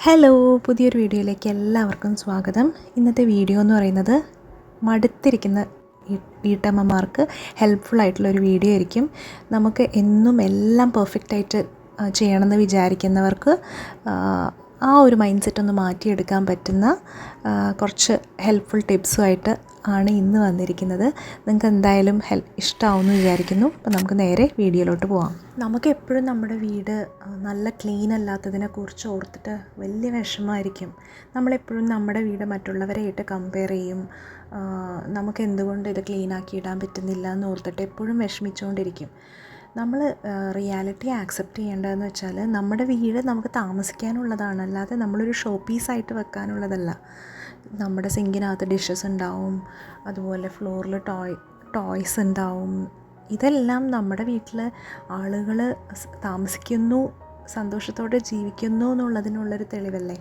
Hello, പുതിയൊരു വീഡിയോയിലേക്ക് എല്ലാവർക്കും സ്വാഗതം. ഇന്നത്തെ വീഡിയോ എന്ന് പറയുന്നത് മടുത്തിരിക്കുന്ന വീട്ടമ്മമാർക്ക് ഹെൽപ്ഫുള്ളായിട്ടുള്ളൊരു വീഡിയോ ആയിരിക്കും. നമുക്ക് എന്നും എല്ലാം പെർഫെക്റ്റായിട്ട് ചെയ്യണമെന്ന് വിചാരിക്കുന്നവർക്ക് ആ ഒരു മൈൻഡ് സെറ്റ് ഒന്ന് മാറ്റിയെടുക്കാൻ പറ്റുന്ന കുറച്ച് ഹെൽപ്ഫുൾ ടിപ്സുമായിട്ട് ആണ് ഇന്ന് വന്നിരിക്കുന്നത്. നിങ്ങൾക്ക് എന്തായാലും ഇഷ്ടമാവുമെന്ന് വിചാരിക്കുന്നു. അപ്പോൾ നമുക്ക് നേരെ വീഡിയോയിലോട്ട് പോകാം. നമുക്ക് എപ്പോഴും നമ്മുടെ വീട് നല്ല ക്ലീൻ അല്ലാത്തതിനെക്കുറിച്ച് ഓർത്തിട്ട് വലിയ വിഷമമായിരിക്കും. നമ്മളെപ്പോഴും നമ്മുടെ വീട് മറ്റുള്ളവരെയായിട്ട് കമ്പയർ ചെയ്യും. നമുക്ക് എന്തുകൊണ്ട് ഇത് ക്ലീനാക്കി ഇടാൻ പറ്റുന്നില്ല എന്ന് ഓർത്തിട്ട് എപ്പോഴും വിഷമിച്ചുകൊണ്ടിരിക്കും. നമ്മൾ റിയാലിറ്റി ആക്സെപ്റ്റ് ചെയ്യേണ്ടതെന്ന് വെച്ചാൽ നമ്മുടെ വീട് നമുക്ക് താമസിക്കാനുള്ളതാണ്, അല്ലാതെ നമ്മളൊരു ഷോ പീസായിട്ട് വെക്കാനുള്ളതല്ല. നമ്മുടെ സിങ്കിനകത്ത് ഡിഷസ് ഉണ്ടാവും, അതുപോലെ ഫ്ലോറിൽ ടോയ്സ് ഉണ്ടാവും. ഇതെല്ലാം നമ്മുടെ വീട്ടിൽ ആളുകൾ താമസിക്കുന്നു, സന്തോഷത്തോടെ ജീവിക്കുന്നു എന്നുള്ളതിനുള്ളൊരു തെളിവല്ലേ.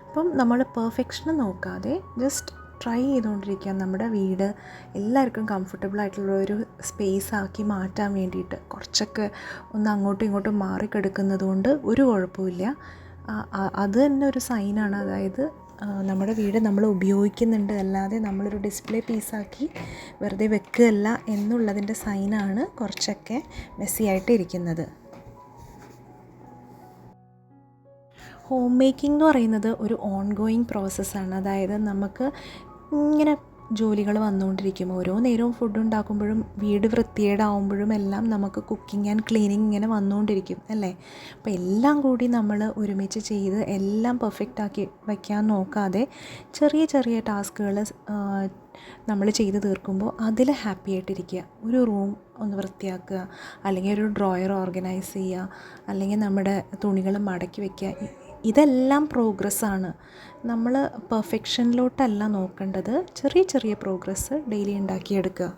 അപ്പം നമ്മൾ പെർഫെക്ഷന് നോക്കാതെ ജസ്റ്റ് ട്രൈ ചെയ്തുകൊണ്ടിരിക്കുക. നമ്മുടെ വീട് എല്ലാവർക്കും കംഫർട്ടബിളായിട്ടുള്ള ഒരു സ്പേസ് ആക്കി മാറ്റാൻ വേണ്ടിയിട്ട് കുറച്ചൊക്കെ ഒന്ന് അങ്ങോട്ടും ഇങ്ങോട്ടും മാറിക്കെടുക്കുന്നത് കൊണ്ട് ഒരു കുഴപ്പമില്ല. അത് തന്നെ ഒരു സൈനാണ്. അതായത് നമ്മുടെ വീട് നമ്മൾ ഉപയോഗിക്കുന്നുണ്ട്, അല്ലാതെ നമ്മളൊരു ഡിസ്പ്ലേ പീസാക്കി വെറുതെ വെക്കുകയല്ല എന്നുള്ളതിൻ്റെ സൈനാണ് കുറച്ചൊക്കെ മെസ്സി ആയിട്ട് ഇരിക്കുന്നത്. ഹോം മേക്കിംഗ് എന്ന് പറയുന്നത് ഒരു ഓൺഗോയിങ് പ്രോസസ്സാണ്. അതായത് നമുക്ക് ഇങ്ങനെ ജോലികൾ വന്നുകൊണ്ടിരിക്കും. ഓരോ നേരവും ഫുഡ് ഉണ്ടാക്കുമ്പോഴും വീട് വൃത്തികേടാവുമ്പോഴും എല്ലാം നമുക്ക് കുക്കിംഗ് ആൻഡ് ക്ലീനിങ് ഇങ്ങനെ വന്നുകൊണ്ടിരിക്കും അല്ലേ. അപ്പോൾ എല്ലാം കൂടി നമ്മൾ ഒരുമിച്ച് ചെയ്ത് എല്ലാം പെർഫെക്റ്റാക്കി വയ്ക്കാൻ നോക്കാതെ ചെറിയ ചെറിയ ടാസ്കുകൾ നമ്മൾ ചെയ്ത് തീർക്കുമ്പോൾ അതിൽ ഹാപ്പി ആയിട്ടിരിക്കുക. ഒരു റൂം ഒന്ന് വൃത്തിയാക്കുക, അല്ലെങ്കിൽ ഒരു ഡ്രോയർ ഓർഗനൈസ് ചെയ്യുക, അല്ലെങ്കിൽ നമ്മുടെ തുണികൾ മടക്കി വയ്ക്കുക. ഇതെല്ലാം പ്രോഗ്രസ്സാണ്. നമ്മൾ പെർഫെക്ഷനിലോട്ടല്ല നോക്കേണ്ടത്, ചെറിയ ചെറിയ പ്രോഗ്രസ്സ് ഡെയിലി ഉണ്ടാക്കിയെടുക്കുക.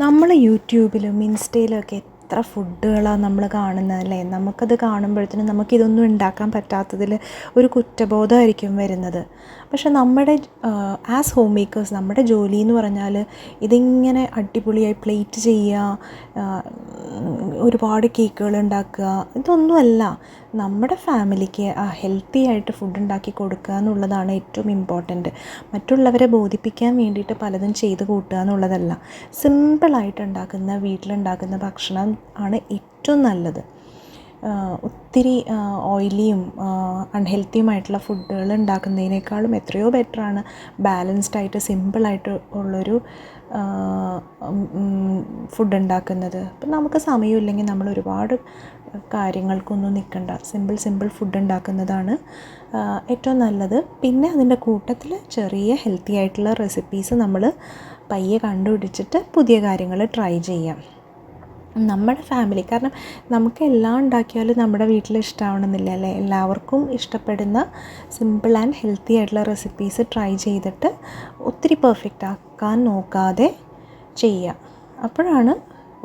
നമ്മൾ യൂട്യൂബിലും ഇൻസ്റ്റയിലും ഒക്കെ എത്ര ഫുഡുകളാണ് നമ്മൾ കാണുന്നത് അല്ലേ. നമുക്കത് കാണുമ്പോഴത്തേനും നമുക്കിതൊന്നും ഉണ്ടാക്കാൻ പറ്റാത്തതിൽ ഒരു കുറ്റബോധമായിരിക്കും വരുന്നത്. പക്ഷെ നമ്മുടെ ആസ് ഹോം മേക്കേഴ്സ് നമ്മുടെ ജോലി എന്ന് പറഞ്ഞാൽ ഇതിങ്ങനെ അടിപൊളിയായി പ്ലേറ്റ് ചെയ്യുക, ഒരുപാട് കേക്കുകൾ ഉണ്ടാക്കുക, ഇതൊന്നുമല്ല. നമ്മുടെ ഫാമിലിക്ക് ഹെൽത്തി ആയിട്ട് ഫുഡ് ഉണ്ടാക്കി കൊടുക്കുക എന്നുള്ളതാണ് ഏറ്റവും ഇമ്പോർട്ടൻറ്റ്. മറ്റുള്ളവരെ ബോധിപ്പിക്കാൻ വേണ്ടിയിട്ട് പലതും ചെയ്ത് കൂട്ടുക എന്നുള്ളതല്ല. സിമ്പിളായിട്ട് ഉണ്ടാക്കുന്ന വീട്ടിലുണ്ടാക്കുന്ന ഭക്ഷണം ആണ് ഏറ്റവും നല്ലത്. ഒത്തിരി ഓയിലിയും അൺഹെൽത്തിയുമായിട്ടുള്ള ഫുഡുകൾ ഉണ്ടാക്കുന്നതിനേക്കാളും എത്രയോ ബെറ്ററാണ് ബാലൻസ്ഡായിട്ട് സിമ്പിളായിട്ട് ഉള്ളൊരു ഫുഡ് ഉണ്ടാക്കുന്നത്. അപ്പം നമുക്ക് സമയമില്ലെങ്കിൽ നമ്മൾ ഒരുപാട് കാര്യങ്ങൾക്കൊന്നും നിൽക്കണ്ട, സിമ്പിൾ ഫുഡ് ഉണ്ടാക്കുന്നതാണ് ഏറ്റവും നല്ലത്. പിന്നെ അതിൻ്റെ കൂട്ടത്തിൽ ചെറിയ ഹെൽത്തി ആയിട്ടുള്ള റെസിപ്പീസ് നമ്മൾ പയ്യെ കണ്ടുപിടിച്ചിട്ട് പുതിയ കാര്യങ്ങൾ ട്രൈ ചെയ്യാം. നമ്മുടെ ഫാമിലി, കാരണം നമുക്ക് എല്ലാം ഉണ്ടാക്കിയാലും നമ്മുടെ വീട്ടിൽ ഇഷ്ടമാവണമെന്നില്ല അല്ലേ. എല്ലാവർക്കും ഇഷ്ടപ്പെടുന്ന സിമ്പിൾ ആൻഡ് ഹെൽത്തി ആയിട്ടുള്ള റെസിപ്പീസ് ട്രൈ ചെയ്തിട്ട് ഒത്തിരി പെർഫെക്റ്റ് ആക്കാൻ നോക്കാതെ ചെയ്യുക. അപ്പോഴാണ്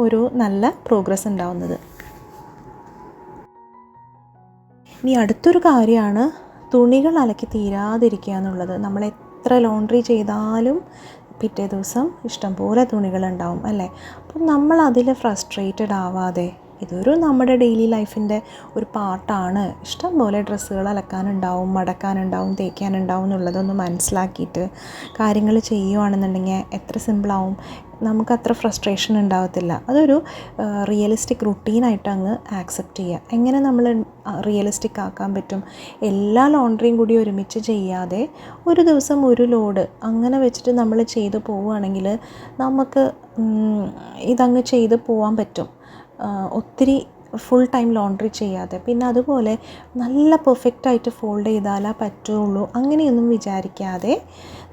ഒരു നല്ല പ്രോഗ്രസ് ഉണ്ടാവുന്നത്. ഇനി അടുത്തൊരു കാര്യമാണ് തുണികൾ അലക്കി തീരാതിരിക്കുക എന്നുള്ളത്. നമ്മൾ എത്ര ലോണ്ട്രി ചെയ്താലും പിറ്റേ ദിവസം ഇഷ്ടംപോലെ തുണികളുണ്ടാവും അല്ലേ. അപ്പം നമ്മൾ അതിൽ ഫ്രസ്ട്രേറ്റഡ് ആവാതെ, ഇതൊരു നമ്മുടെ ഡെയിലി ലൈഫിൻ്റെ ഒരു പാർട്ടാണ്. ഇഷ്ടംപോലെ ഡ്രസ്സുകൾ അലക്കാനുണ്ടാവും, മടക്കാനുണ്ടാവും, തേക്കാനുണ്ടാവും എന്നുള്ളതൊന്ന് മനസ്സിലാക്കിയിട്ട് കാര്യങ്ങൾ ചെയ്യുകയാണെന്നുണ്ടെങ്കിൽ എത്ര സിമ്പിളാവും. നമുക്കത്ര ഫ്രസ്ട്രേഷൻ ഉണ്ടാകത്തില്ല. അതൊരു റിയലിസ്റ്റിക് റുട്ടീനായിട്ട് അങ്ങ് ആക്സെപ്റ്റ് ചെയ്യുക. എങ്ങനെ നമ്മൾ റിയലിസ്റ്റിക് ആക്കാൻ പറ്റും? എല്ലാ ലോണ്ട്രിയും കൂടി ഒരുമിച്ച് ചെയ്യാതെ ഒരു ദിവസം ഒരു ലോഡ് അങ്ങനെ വെച്ചിട്ട് നമ്മൾ ചെയ്ത് പോവുകയാണെങ്കിൽ നമുക്ക് ഇതങ്ങ് ചെയ്ത് പോകാൻ പറ്റും. ഒത്തിരി ഫുൾ ടൈം ലോണ്ട്രി ചെയ്യാതെ. പിന്നെ അതുപോലെ നല്ല പെർഫെക്റ്റായിട്ട് ഫോൾഡ് ചെയ്താലേ പറ്റുള്ളൂ അങ്ങനെയൊന്നും വിചാരിക്കാതെ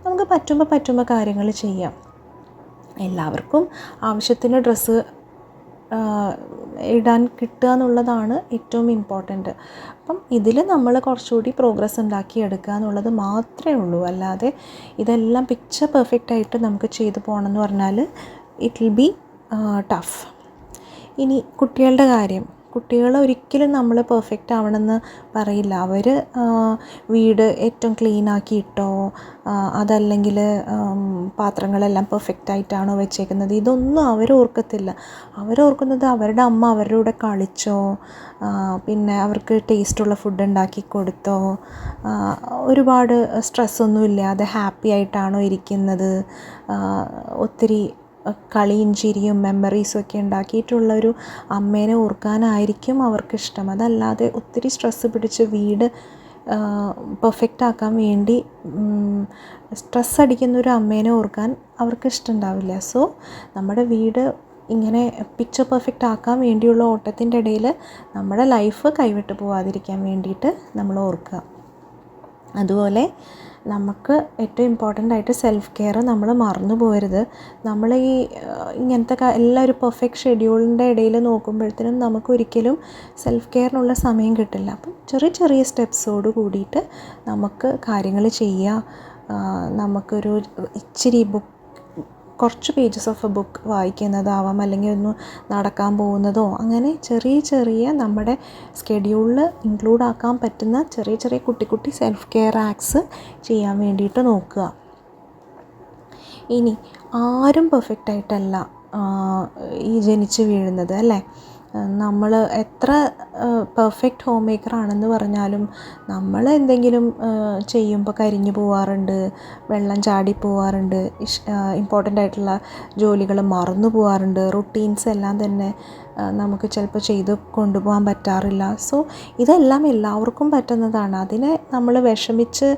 നമുക്ക് പറ്റുമ്പോൾ കാര്യങ്ങൾ ചെയ്യാം. എല്ലാവർക്കും ആവശ്യത്തിന് ഡ്രസ്സ് ഇടാൻ കിട്ടുക എന്നുള്ളതാണ് ഏറ്റവും ഇമ്പോർട്ടൻറ്റ്. അപ്പം ഇതിൽ നമ്മൾ കുറച്ചുകൂടി പ്രോഗ്രസ് ഉണ്ടാക്കിയെടുക്കുക എന്നുള്ളത് മാത്രമേ ഉള്ളൂ. അല്ലാതെ ഇതെല്ലാം പിക്ചർ പെർഫെക്റ്റായിട്ട് നമുക്ക് ചെയ്തു പോകണമെന്ന് പറഞ്ഞാൽ ഇറ്റ് വിൽ ബി ടഫ്. ഇനി കുട്ടികളുടെ കാര്യം. കുട്ടികൾ ഒരിക്കലും നമ്മൾ പെർഫെക്റ്റ് ആവണമെന്ന് പറയില്ല. അവർ വീട് ഏറ്റവും ക്ലീനാക്കി ഇട്ടോ, അതല്ലെങ്കിൽ പാത്രങ്ങളെല്ലാം പെർഫെക്റ്റ് ആയിട്ടാണോ വെച്ചേക്കുന്നത്, ഇതൊന്നും അവരോർക്കത്തില്ല. അവരോർക്കുന്നത് അവരുടെ അമ്മ അവരുടെ കൂടെ കളിച്ചോ, പിന്നെ അവർക്ക് ടേസ്റ്റുള്ള ഫുഡ് ഉണ്ടാക്കി കൊടുത്തോ, ഒരുപാട് സ്ട്രെസ്സൊന്നും ഇല്ലാതെ ഹാപ്പി ആയിട്ടാണോ ഇരിക്കുന്നത്, ഒത്തിരി കളിയും ചിരിയും മെമ്മറീസും ഒക്കെ ഉണ്ടാക്കിയിട്ടുള്ളൊരു അമ്മേനെ ഓർക്കാനായിരിക്കും അവർക്കിഷ്ടം. അതല്ലാതെ ഒത്തിരി സ്ട്രെസ്സ് പിടിച്ച് വീട് പെർഫെക്റ്റ് ആക്കാൻ വേണ്ടി സ്ട്രെസ് അടിക്കുന്നൊരു അമ്മേനെ ഓർക്കാൻ അവർക്ക് ഇഷ്ടമുണ്ടാവില്ല. സോ നമ്മുടെ വീട് ഇങ്ങനെ പിക്ചർ പെർഫെക്റ്റ് ആക്കാൻ വേണ്ടിയുള്ള ഓട്ടത്തിൻ്റെ ഇടയിൽ നമ്മുടെ ലൈഫ് കൈവിട്ട് പോവാതിരിക്കാൻ വേണ്ടിയിട്ട് നമ്മൾ ഓർക്കുക. അതുപോലെ നമുക്ക് ഏറ്റവും ഇമ്പോർട്ടൻ്റ് ആയിട്ട് സെൽഫ് കെയർ നമ്മൾ മറന്നു പോകരുത്. നമ്മൾ ഈ ഇങ്ങനത്തെ എല്ലാ ഒരു പെർഫെക്റ്റ് ഷെഡ്യൂളിൻ്റെ ഇടയിൽ നോക്കുമ്പോഴത്തേനും നമുക്കൊരിക്കലും സെൽഫ് കെയറിനുള്ള സമയം കിട്ടില്ല. അപ്പം ചെറിയ ചെറിയ സ്റ്റെപ്സോട് കൂടിയിട്ട് നമുക്ക് കാര്യങ്ങൾ ചെയ്യുക. നമുക്കൊരു ഇച്ചിരി കുറച്ച് പേജസ് ഓഫ് എ ബുക്ക് വായിക്കുന്നതാവാം, അല്ലെങ്കിൽ ഒന്ന് നടക്കാൻ പോകുന്നതോ, അങ്ങനെ ചെറിയ ചെറിയ നമ്മുടെ സ്കെഡ്യൂളിൽ ഇൻക്ലൂഡ് ആക്കാൻ പറ്റുന്ന ചെറിയ ചെറിയ കുട്ടി കുട്ടി സെൽഫ് കെയർ ആക്ട്സ് ചെയ്യാൻ വേണ്ടിയിട്ട് നോക്കുക. ഇനി ആരും പെർഫെക്റ്റായിട്ടല്ല ഈ ജനിച്ച് വീഴുന്നത്, അല്ലേ? നമ്മൾ എത്ര പെർഫെക്റ്റ് ഹോം മേക്കർ ആണെന്ന് പറഞ്ഞാലും നമ്മൾ എന്തെങ്കിലും ചെയ്യുമ്പോൾ കരിഞ്ഞു പോവാറുണ്ട്, വെള്ളം ചാടി പോവാറുണ്ട്, ഇമ്പോർട്ടൻ്റ് ആയിട്ടുള്ള ജോലികൾ മറന്നു പോവാറുണ്ട്, റുട്ടീൻസ് എല്ലാം തന്നെ നമുക്ക് ചിലപ്പോൾ ചെയ്ത് കൊണ്ടുപോകാൻ പറ്റാറില്ല. സോ ഇതെല്ലാം എല്ലാവർക്കും പറ്റുന്നതാണ്. അതിനെ നമ്മൾ വിഷമിച്ച്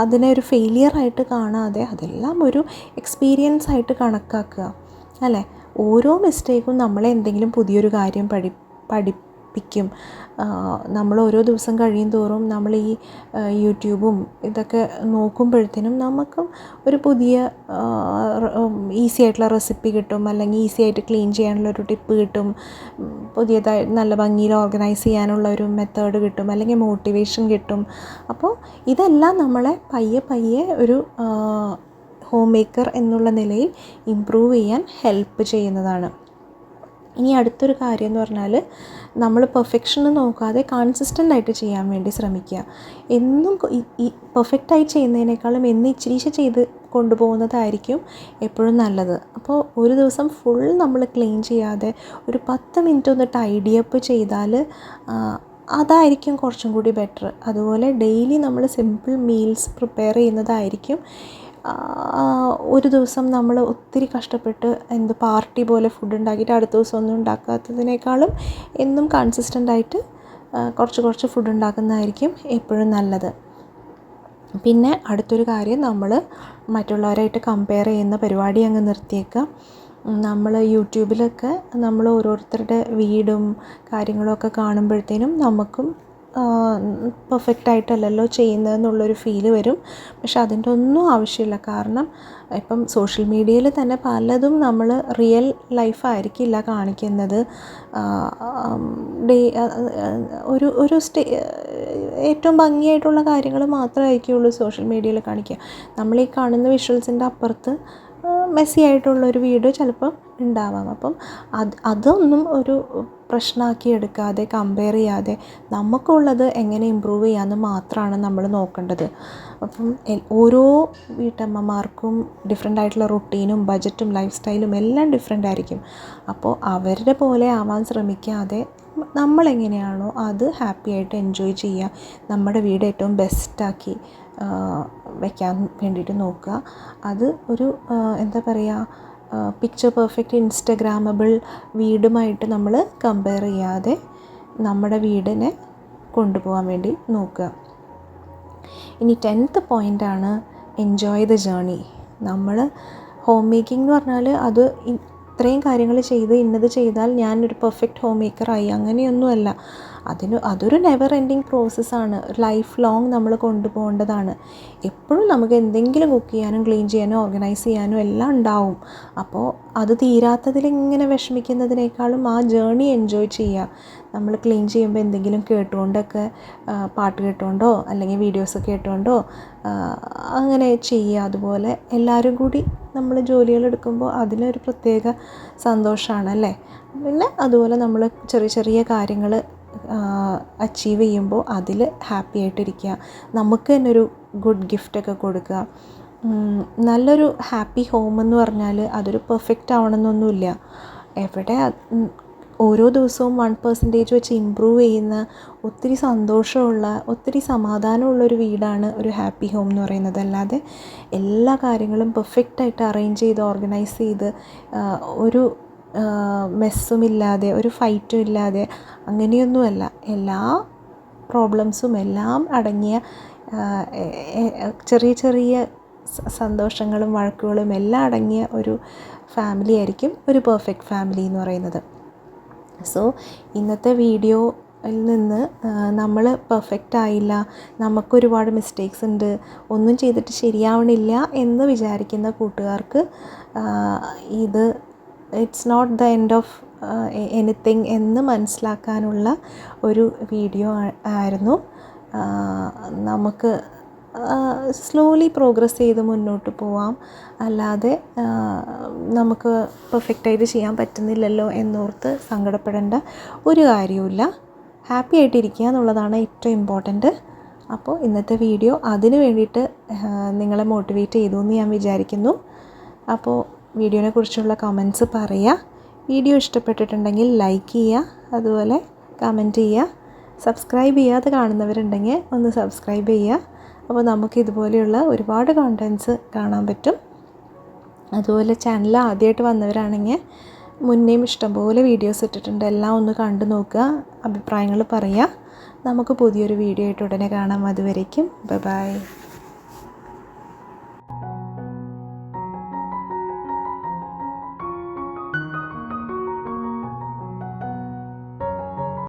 അതിനെ ഒരു ഫെയിലിയറായിട്ട് കാണാതെ അതെല്ലാം ഒരു എക്സ്പീരിയൻസ് ആയിട്ട് കണക്കാക്കുക, അല്ലേ? ഓരോ മിസ്റ്റേക്കും നമ്മളെ എന്തെങ്കിലും പുതിയൊരു കാര്യം പഠിപ്പിക്കും. നമ്മൾ ഓരോ ദിവസം കഴിയും തോറും നമ്മൾ ഈ യൂട്യൂബും ഇതൊക്കെ നോക്കുമ്പോഴത്തേനും നമുക്കും ഒരു പുതിയ ഈസി ആയിട്ടുള്ള റെസിപ്പി കിട്ടും, അല്ലെങ്കിൽ ഈസി ആയിട്ട് ക്ലീൻ ചെയ്യാനുള്ളൊരു ടിപ്പ് കിട്ടും, പുതിയതായി നല്ല ഭംഗിയിൽ ഓർഗനൈസ് ചെയ്യാനുള്ള ഒരു മെത്തേഡ് കിട്ടും, അല്ലെങ്കിൽ മോട്ടിവേഷൻ കിട്ടും. അപ്പോൾ ഇതെല്ലാം നമ്മളെ പയ്യെ പയ്യെ ഒരു ഹോം മേക്കർ എന്നുള്ള നിലയിൽ ഇമ്പ്രൂവ് ചെയ്യാൻ ഹെൽപ്പ് ചെയ്യുന്നതാണ്. ഇനി അടുത്തൊരു കാര്യം എന്ന് പറഞ്ഞാൽ നമ്മൾ പെർഫെക്ഷൻ നോക്കാതെ കൺസിസ്റ്റൻ്റ് ആയിട്ട് ചെയ്യാൻ വേണ്ടി ശ്രമിക്കുക. എന്നും ഈ പെർഫെക്റ്റായി ചെയ്യുന്നതിനേക്കാളും എന്നും ഇച്ചിരി ചെയ്ത് കൊണ്ടുപോകുന്നതായിരിക്കും എപ്പോഴും നല്ലത്. അപ്പോൾ ഒരു ദിവസം ഫുൾ നമ്മൾ ക്ലീൻ ചെയ്യാതെ ഒരു 10 മിനിറ്റ് ഒന്ന് ടൈഡി അപ്പ് ചെയ്താൽ അതായിരിക്കും കുറച്ചും കൂടി ബെറ്റർ. അതുപോലെ ഡെയിലി നമ്മൾ സിമ്പിൾ മീൽസ് പ്രിപ്പയർ ചെയ്യുന്നതായിരിക്കും. ഒരു ദിവസം നമ്മൾ ഒത്തിരി കഷ്ടപ്പെട്ട് പാർട്ടി പോലെ ഫുഡ് ഉണ്ടാക്കിയിട്ട് അടുത്ത ദിവസം ഒന്നും ഉണ്ടാക്കാത്തതിനേക്കാളും എന്നും കൺസിസ്റ്റൻ്റായിട്ട് കുറച്ച് ഫുഡ് ഉണ്ടാക്കുന്നതായിരിക്കും എപ്പോഴും നല്ലത്. പിന്നെ അടുത്തൊരു കാര്യം, നമ്മൾ മറ്റുള്ളവരായിട്ട് കമ്പയർ ചെയ്യുന്ന പരിപാടി അങ്ങ് നിർത്തിയേക്കുക. നമ്മൾ യൂട്യൂബിലൊക്കെ നമ്മൾ ഓരോരുത്തരുടെ വീടും കാര്യങ്ങളൊക്കെ കാണുമ്പോഴത്തേനും നമുക്കും പെർഫെക്റ്റായിട്ടല്ലല്ലോ ചെയ്യുന്നതെന്നുള്ളൊരു ഫീല് വരും. പക്ഷെ അതിൻ്റെ ഒന്നും ആവശ്യമില്ല. കാരണം ഇപ്പം സോഷ്യൽ മീഡിയയിൽ തന്നെ പലതും നമ്മൾ റിയൽ ലൈഫായിരിക്കില്ല കാണിക്കുന്നത്. ഒരു ഏറ്റവും ഭംഗിയായിട്ടുള്ള കാര്യങ്ങൾ മാത്രമായിരിക്കുള്ളൂ സോഷ്യൽ മീഡിയയിൽ കാണിക്കുക. നമ്മൾ ഈ കാണുന്ന വിഷ്വൽസിൻ്റെ അപ്പുറത്ത് മെസ്സി ആയിട്ടുള്ളൊരു വീഡിയോ ചിലപ്പം ഉണ്ടാവാം. അപ്പം അതൊന്നും ഒരു പ്രശ്നമാക്കി എടുക്കാതെ കമ്പയർ ചെയ്യാതെ നമുക്കുള്ളത് എങ്ങനെ ഇമ്പ്രൂവ് ചെയ്യാമെന്ന് മാത്രമാണ് നമ്മൾ നോക്കേണ്ടത്. അപ്പം ഓരോ വീട്ടമ്മമാർക്കും ഡിഫറെൻ്റ് ആയിട്ടുള്ള റുട്ടീനും ബജറ്റും ലൈഫ് സ്റ്റൈലും എല്ലാം ഡിഫറെൻ്റ് ആയിരിക്കും. അപ്പോൾ അവരുടെ പോലെ ആവാൻ ശ്രമിക്കാതെ നമ്മളെങ്ങനെയാണോ അത് ഹാപ്പി ആയിട്ട് എൻജോയ് ചെയ്യുക, നമ്മുടെ വീട് ഏറ്റവും ബെസ്റ്റാക്കി വയ്ക്കാൻ വേണ്ടിയിട്ട് നോക്കുക. അത് ഒരു എന്താ പറയുക, പിക്ചർ പെർഫെക്റ്റ് ഇൻസ്റ്റഗ്രാമബിൾ വീടുമായിട്ട് നമ്മൾ കമ്പയർ ചെയ്യാതെ നമ്മുടെ വീടിനെ കൊണ്ടുപോകാൻ വേണ്ടി നോക്കുക. ഇനി 10th പോയിൻ്റാണ് എൻജോയ് ദ ജേർണി. നമ്മൾ ഹോം മേക്കിംഗ് എന്ന് പറഞ്ഞാൽ അത് ഇത്രയും കാര്യങ്ങൾ ചെയ്ത് ഇന്നത് ചെയ്താൽ ഞാനൊരു പെർഫെക്റ്റ് ഹോം മേക്കറായി അങ്ങനെയൊന്നുമല്ല. അതൊരു നെവർ എൻഡിങ് പ്രോസസ്സാണ്. ലൈഫ് ലോങ് നമ്മൾ കൊണ്ടുപോകേണ്ടതാണ്. എപ്പോഴും നമുക്ക് എന്തെങ്കിലും കുക്ക് ചെയ്യാനും ക്ലീൻ ചെയ്യാനും ഓർഗനൈസ് ചെയ്യാനും എല്ലാം ഉണ്ടാവും. അപ്പോൾ അത് തീരാത്തതിൽ ഇങ്ങനെ വിഷമിക്കുന്നതിനേക്കാളും ആ ജേർണി എൻജോയ് ചെയ്യുക. നമ്മൾ ക്ലീൻ ചെയ്യുമ്പോൾ എന്തെങ്കിലും കേട്ടുകൊണ്ടൊക്കെ പാട്ട് കേട്ടുകൊണ്ടോ അല്ലെങ്കിൽ വീഡിയോസ് കേട്ടുകൊണ്ടോ അങ്ങനെ ചെയ്യുക. അതുപോലെ എല്ലാവരും കൂടി നമ്മൾ ജോലികളെടുക്കുമ്പോൾ അതിനൊരു പ്രത്യേക സന്തോഷമാണല്ലേ. പിന്നെ അതുപോലെ നമ്മൾ ചെറിയ ചെറിയ കാര്യങ്ങൾ അച്ചീവ് ചെയ്യുമ്പോൾ അതിൽ ഹാപ്പി ആയിട്ടിരിക്കുക. നമുക്ക് തന്നെ ഒരു ഗുഡ് ഗിഫ്റ്റൊക്കെ കൊടുക്കുക. നല്ലൊരു ഹാപ്പി ഹോം എന്ന് പറഞ്ഞാൽ അതൊരു പെർഫെക്റ്റ് ആവണമെന്നൊന്നുമില്ല. എവിടെ ഓരോ ദിവസവും 1% വെച്ച് ഇമ്പ്രൂവ് ചെയ്യുന്ന ഒത്തിരി സന്തോഷമുള്ള ഒത്തിരി സമാധാനമുള്ളൊരു വീടാണ് ഒരു ഹാപ്പി ഹോം എന്ന് പറയുന്നത്. അല്ലാതെ എല്ലാ കാര്യങ്ങളും പെർഫെക്റ്റായിട്ട് അറേഞ്ച് ചെയ്ത് ഓർഗനൈസ് ചെയ്ത് ഒരു മെസ്സും ഇല്ലാതെ ഒരു ഫൈറ്റും ഇല്ലാതെ അങ്ങനെയൊന്നുമല്ല. എല്ലാ പ്രോബ്ലംസും എല്ലാം അടങ്ങിയ ചെറിയ ചെറിയ സന്തോഷങ്ങളും വഴക്കുകളും എല്ലാം അടങ്ങിയ ഒരു ഫാമിലി ആയിരിക്കും ഒരു പെർഫെക്റ്റ് ഫാമിലി എന്ന് പറയുന്നത്. സോ ഇന്നത്തെ വീഡിയോയിൽ നിന്ന് നമ്മൾ പെർഫെക്റ്റ് ആയില്ല, നമുക്കൊരുപാട് മിസ്റ്റേക്സ് ഉണ്ട്, ഒന്നും ചെയ്തിട്ട് ശരിയാവണില്ല എന്ന് വിചാരിക്കുന്ന കൂട്ടുകാർക്ക് ഇത് it's not the end of anything എന്ന് മനസ്സിലാക്കാനുള്ള ഒരു വീഡിയോ ആയിരുന്നു. നമുക്ക് സ്ലോലി പ്രോഗ്രസ് ചെയ്ത് മുന്നോട്ട് പോവാം. അല്ലാതെ നമുക്ക് പെർഫെക്റ്റായിട്ട് ചെയ്യാൻ പറ്റുന്നില്ലല്ലോ എന്നോർത്ത് സങ്കടപ്പെടേണ്ട ഒരു കാര്യവുമില്ല. ഹാപ്പി ആയിട്ടിരിക്കുക എന്നുള്ളതാണ് ഏറ്റവും ഇമ്പോർട്ടൻറ്റ്. അപ്പോൾ ഇന്നത്തെ വീഡിയോ അതിന് വേണ്ടിയിട്ട് നിങ്ങളെ മോട്ടിവേറ്റ് ചെയ്തു എന്ന് ഞാൻ വിചാരിക്കുന്നു. അപ്പോൾ വീഡിയോനെ കുറിച്ചുള്ള കമൻറ്റ്സ് പറയുക. വീഡിയോ ഇഷ്ടപ്പെട്ടിട്ടുണ്ടെങ്കിൽ ലൈക്ക് ചെയ്യുക, അതുപോലെ കമൻറ്റ് ചെയ്യുക. സബ്സ്ക്രൈബ് ചെയ്യാതെ കാണുന്നവരുണ്ടെങ്കിൽ ഒന്ന് സബ്സ്ക്രൈബ് ചെയ്യുക. അപ്പോൾ നമുക്ക് ഇതുപോലെയുള്ള ഒരുപാട് കണ്ടൻറ്റ്സ് കാണാൻ പറ്റും. അതുപോലെ ചാനൽ ആദ്യമായിട്ട് വന്നവരാണെങ്കിൽ മുന്നേയും ഇഷ്ടംപോലെ വീഡിയോസ് ഇട്ടിട്ടുണ്ട്, എല്ലാം ഒന്ന് കണ്ടു നോക്കുക, അഭിപ്രായങ്ങൾ പറയുക. നമുക്ക് പുതിയൊരു വീഡിയോ ആയിട്ട് ഉടനെ കാണാം. അതുവരേക്കും ബൈ.